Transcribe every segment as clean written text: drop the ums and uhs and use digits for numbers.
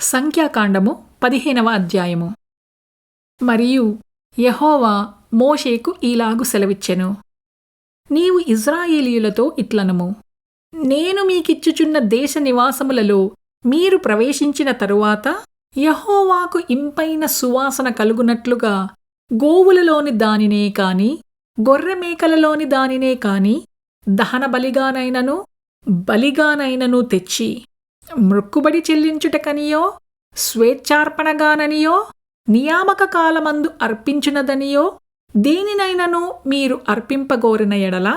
సంఖ్యాకాండము 15వ అధ్యాయము. మరియు యెహోవా మోషేకు ఈలాగు సెలవిచ్చెను. నీవు ఇశ్రాయేలీయులతో ఇట్లనుము, నేను మీకిచ్చుచున్న దేశ నివాసములలో మీరు ప్రవేశించిన తరువాత యెహోవాకు ఇంపైన సువాసన కలుగునట్లుగా గోవులలోని దానినే కాని గొర్రెమేకలలోని దానినే కాని దహనబలిగానైనను బలిగానైనను తెచ్చి మృక్కుబడి చెల్లించుటకనియో స్వేచ్ఛార్పణగాననియో నియామక కాలమందు అర్పించునదనియో దేనినైనను మీరు అర్పింపగోరిన ఎడల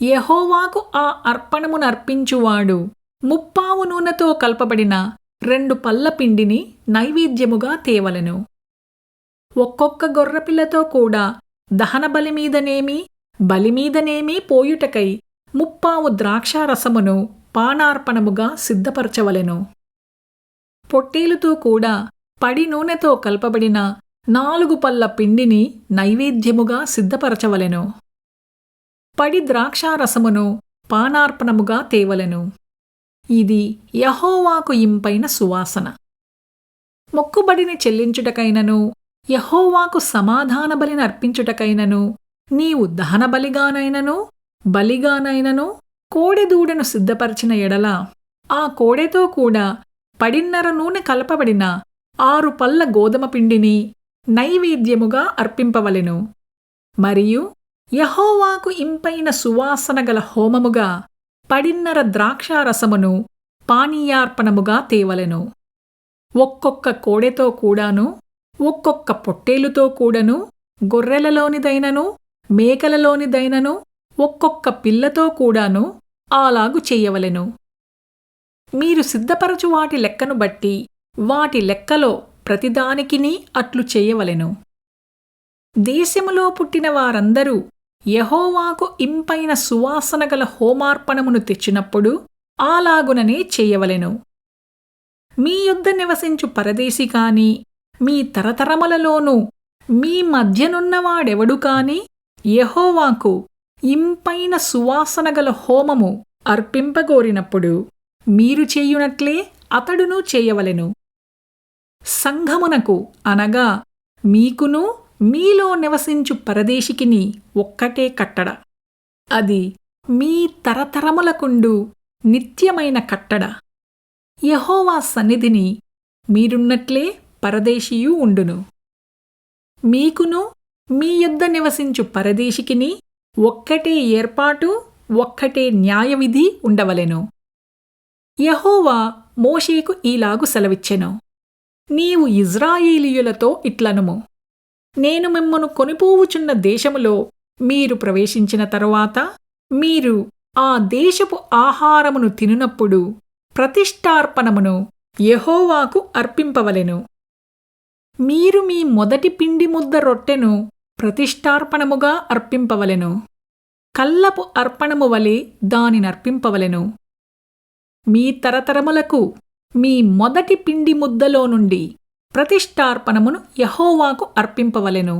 యెహోవాకు ఆ అర్పణమునర్పించువాడు 30 నూనెతో కల్పబడిన 2 పళ్ల పిండిని నైవేద్యముగా తేవలెను. ఒక్కొక్క గొర్రెపిల్లతో కూడా దహనబలి మీదనేమి బలిమీదనేమి పోయుటకై 30 ద్రాక్షారసమును పానార్పణముగా సిద్ధపరచవలెను. పొట్టేలుతో కూడా పడి నూనెతో కల్పబడిన 4 పళ్ల పిండిని నైవేద్యముగా సిద్ధపరచవలెను. పడి ద్రాక్షారసమును పానార్పణముగా తేవలెను. ఇది యెహోవాకు ఇంపైన సువాసన. మొక్కుబడిని చెల్లించుటకైనను యెహోవాకు సమాధాన బలిని అర్పించుటకైనను నీవు దహనబలిగానైనను బలిగానైనను కోడెదూడను సిద్ధపరిచిన ఎడల ఆ కోడెతో కూడా 10 నూనె కలపబడిన 6 పళ్ల గోధుమ పిండిని నైవేద్యముగా అర్పింపవలెను. మరియు యెహోవాకు ఇంపైన సువాసన గల హోమముగా 10 ద్రాక్షారసమును పానీయార్పణముగా తేవలెను. ఒక్కొక్క కోడెతో కూడాను ఒక్కొక్క పొట్టేలుతో కూడను గొర్రెలలోనిదైనను మేకలలోనిదైనను ఒక్కొక్క పిల్లతో కూడాను అలాగు చెయ్యవలెను. మీరు సిద్ధపరచు వాటి లెక్కను బట్టి వాటి లెక్కలో ప్రతిదానికిని అట్లు చెయ్యవలెను. దేశములో పుట్టిన వారందరూ యెహోవాకు ఇంపైన సువాసన గల హోమార్పణమును తెచ్చినప్పుడు అలాగుననే చెయ్యవలెను. మీ యొద్ద నివసించు పరదేశి కాని మీ తరతరములలోనూ మీ మధ్యనున్నవాడెవడు కాని యెహోవాకు ఇంపైన సువాసన గల హోమము అర్పింపగోరినప్పుడు మీరు చేయునట్లే అతడును చేయవలెను. సంఘమునకు అనగా మీకును మీలో నివసించు పరదేశికిని ఒక్కటే కట్టడ. అది మీ తరతరములకుండు నిత్యమైన కట్టడ. యెహోవా సన్నిధిని మీరున్నట్లే పరదేశియు ఉండును. మీకును మీ యొద్ద నివసించు పరదేశికిని ఒక్కటే ఏర్పాటు ఒక్కటే న్యాయవిధి ఉండవలెను. యెహోవా మోషేకు ఈలాగు సెలవిచ్చెను. నీవు ఇశ్రాయేలీయులతో ఇట్లనుము, నేను మిమ్మును కొనిపోవుచున్న దేశములో మీరు ప్రవేశించిన తరువాత మీరు ఆ దేశపు ఆహారమును తినునప్పుడు ప్రతిష్ఠార్పణమును యెహోవాకు అర్పింపవలెను. మీరు మీ మొదటి పిండి ముద్ద రొట్టెను ప్రతిష్ఠార్పణముగా అర్పింపవలెను. కల్లపు అర్పణము వలె దానినర్పింపవలెను. మీ తరతరములకు మీ మొదటి పిండి ముద్దలో నుండి ప్రతిష్ఠార్పణమును యెహోవాకు అర్పింపవలెను.